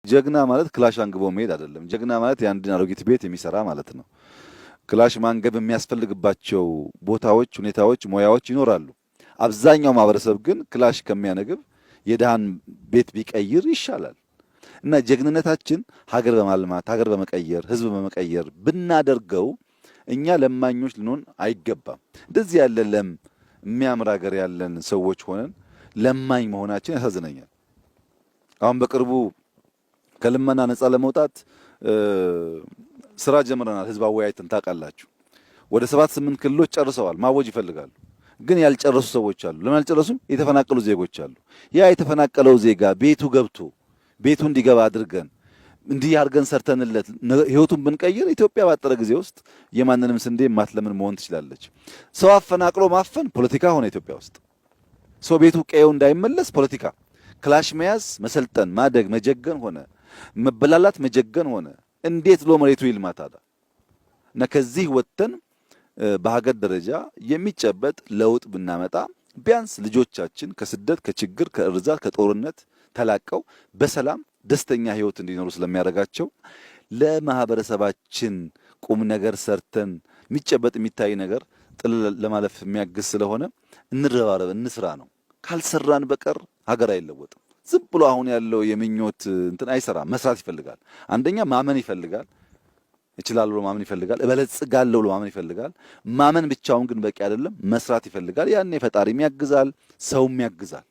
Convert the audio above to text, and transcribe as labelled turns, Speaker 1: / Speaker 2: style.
Speaker 1: ጀግና ማለት ክላሽ አንግቦ መሄድ አይደለም። ጀግና ማለት የአንድን አሮጊት ቤት የሚሰራ ማለት ነው። ክላሽ ማንገብ የሚያስፈልግባቸው ቦታዎች፣ ሁኔታዎች፣ ሙያዎች ይኖራሉ። አብዛኛው ማህበረሰብ ግን ክላሽ ከሚያነግብ የድሃን ቤት ቢቀይር ይሻላል። እና ጀግንነታችን ሀገር በማልማት ሀገር በመቀየር ህዝብ በመቀየር ብናደርገው እኛ ለማኞች ልንሆን አይገባም። እንደዚህ ያለ ለም የሚያምር ሀገር ያለን ሰዎች ሆነን ለማኝ መሆናችን ያሳዝነኛል። አሁን በቅርቡ ከልመና ነፃ ለመውጣት ስራ ጀምረናል። ህዝብ አወያይተን ታውቃላችሁ። ወደ 7-8 ክልሎች ጨርሰዋል። ማወጅ ይፈልጋሉ፣ ግን ያልጨረሱ ሰዎች አሉ። ለምን ያልጨረሱም? የተፈናቀሉ ዜጎች አሉ። ያ የተፈናቀለው ዜጋ ቤቱ ገብቶ ቤቱ እንዲገባ አድርገን እንዲህ አድርገን ሰርተንለት ህይወቱን ብንቀይር ኢትዮጵያ ባጠረ ጊዜ ውስጥ የማንንም ስንዴ ማትለምን መሆን ትችላለች። ሰው አፈናቅሎ ማፈን ፖለቲካ ሆነ ኢትዮጵያ ውስጥ። ሰው ቤቱ ቀየው እንዳይመለስ ፖለቲካ፣ ክላሽ መያዝ፣ መሰልጠን፣ ማደግ፣ መጀገን ሆነ፣ መበላላት፣ መጀገን ሆነ። እንዴት ብሎ መሬቱ ይልማ ታዲያ? እና ከዚህ ወጥተን በሀገር ደረጃ የሚጨበጥ ለውጥ ብናመጣ ቢያንስ ልጆቻችን ከስደት፣ ከችግር፣ ከእርዛት፣ ከጦርነት ተላቀው በሰላም ደስተኛ ህይወት እንዲኖሩ ስለሚያደርጋቸው ለማህበረሰባችን ቁም ነገር ሰርተን የሚጨበጥ የሚታይ ነገር ጥል ለማለፍ የሚያግዝ ስለሆነ እንረባረብ፣ እንስራ ነው። ካልሰራን በቀር ሀገር አይለወጥም። ዝም ብሎ አሁን ያለው የምኞት እንትን አይሰራም። መስራት ይፈልጋል። አንደኛ ማመን ይፈልጋል። እችላለሁ ብሎ ማመን ይፈልጋል። እበለጽጋለሁ ብሎ ማመን ይፈልጋል። ማመን ብቻውን ግን በቂ አይደለም። መስራት ይፈልጋል። ያኔ ፈጣሪም ያግዛል፣ ሰውም ያግዛል።